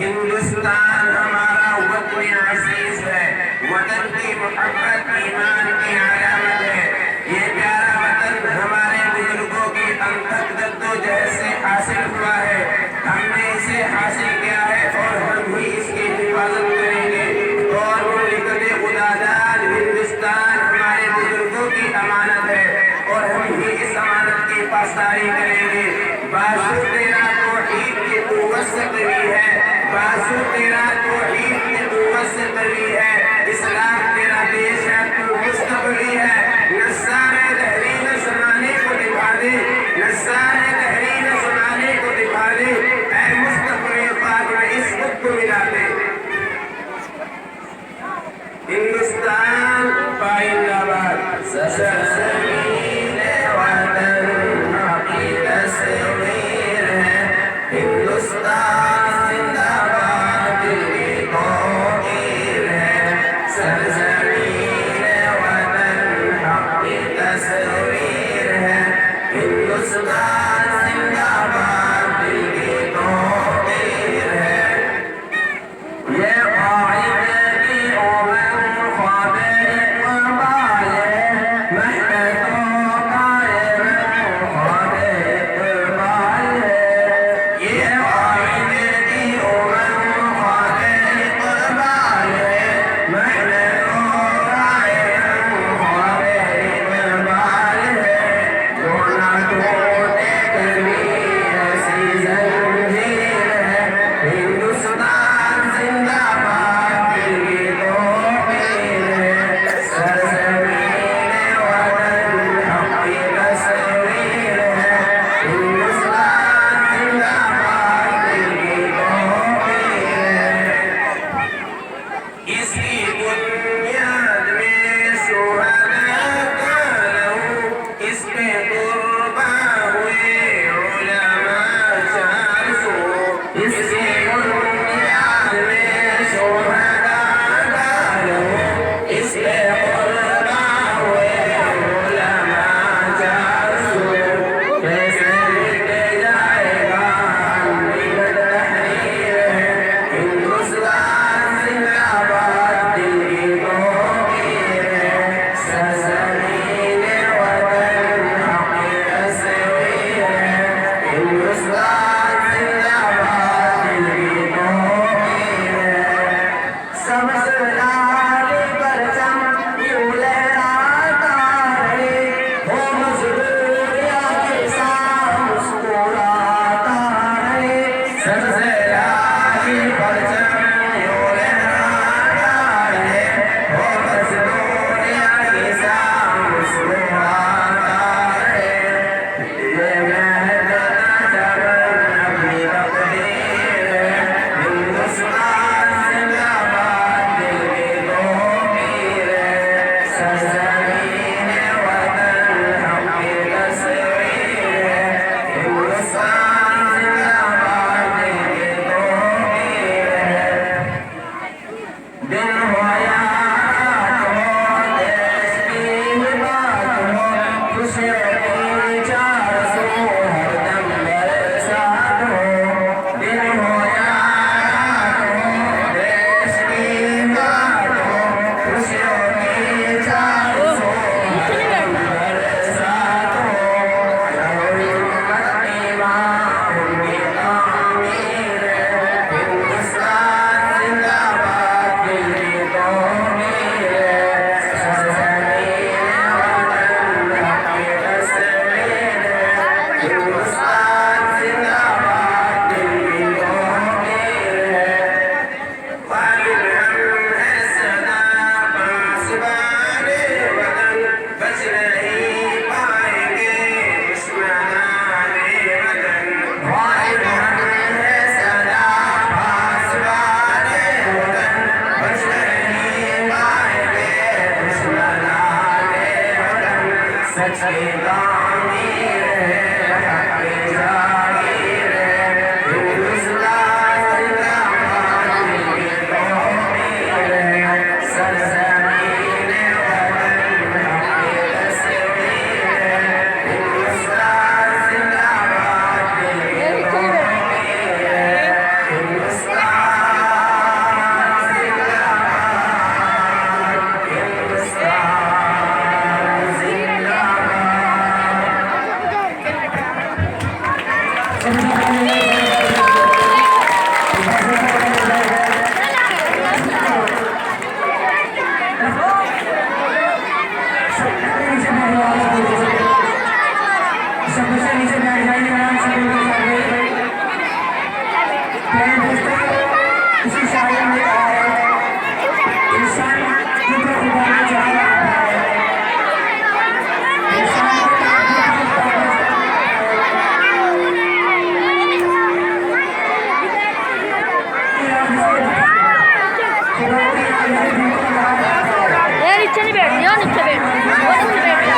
हिंदुस्तान हमारा वतन अजीज है, वतन की मोहब्बत ईमान की अलामत है। ये प्यारा वतन हमारे बुजुर्गों की अनथक जद्दोजहद से हासिल हुआ है। हमने इसे हासिल किया है और हम भी इसकी हिफाजत करेंगे। और मुमलिकत खुदादाद हिंदुस्तान हमारे बुजुर्गों की अमानत है और हम भी इस अमानत की पासदारी करेंगे। बासु तेरा तौहीद की कुव्वत से कवी है, बासु तेरा तौहीद की कुव्वत से कवी है। इस्लाम तेरा देश है, तू मुस्तकबली है। नस्सारे तहरीर ज़माने को दिखा दे, नस्सारे तहरीर ज़माने को दिखा दे। ऐ मुस्तकबिल पाक में इस खुद को मिला दे। हिंदुस्तान जिंदाबाद। सरज़मीने वतन की तस्वीर है, हिंदुस्तान जिंदाबाद की तौहीद है। सरज़मीने वतन की तस्वीर है, हिंदुस्तान जिंदाबाद की तौहीद है। ये क़ाइदे की उमर ख्वाबे इक़बाल है, महनतों का ये ख्वाबे इक़बाल है। ये क़ाइदे की उमर ख्वाबे इक़बाल है, महनतों का ये ख्वाबे इक़बाल है। जो ना टूटे कभी ऐसी ज़ंजीर है, हिंदुस्तान जिंदाबाद की तौहीद है। सरज़मीने वतन की तस्वीर है, हिंदुस्तान जिंदाबाद की तौहीद है। इसकी बुनियाद में शुहदा का लहू, इस पे कुर्बान हुए उलमा 400। इसकी बुनियाद में शुहदा का लहू, इस पे कुर्बान हुए उलमा 400। कैसे मिट जाएगा अमृत तहरीर है, हिंदुस्तान जिंदाबाद दिन हो या रात हो, देश की बात हो, खुशियों की चार सौ हरदम मेरे साथ हो। दिन हो या रात हो, देश की बात हो, खुशियों की चार सौ हरदम मेरे साथ हो। रहो उम्मत ईमान उनकी तामीर है, हिंदुस्तान जिंदाबाद दिल की तौहीर है। सरज़मीन वतन अपनी तस्वीर है, हिंदुस्तान जिंदाबाद दिल की तौहीर है। वालिद हम है सदा पासबाने वतन, बच नहीं पाएंगे दुश्मनाने वतन। वालिद हम है सदा पासबाने वतन, बच नहीं पाएंगे दुश्मनाने वतन। सच की तामीर है, हक की जागीर है, हिंदुस्तान जिंदाबाद दिल की तौहीर है। सरज़मीन वतन अपनी तस्वीर है, हिंदुस्तान जिंदाबाद दिल की तौहीर है। हिंदुस्तान जिंदाबाद, हिंदुस्तान सबसे नीचे बैठ जाइए आराम से इसी शायर में कहा है, इंसान खुद को खुदा ने चाहा है, इंसान को नीचे नहीं बैठ, नीचे बैठ, नीचे बैठ।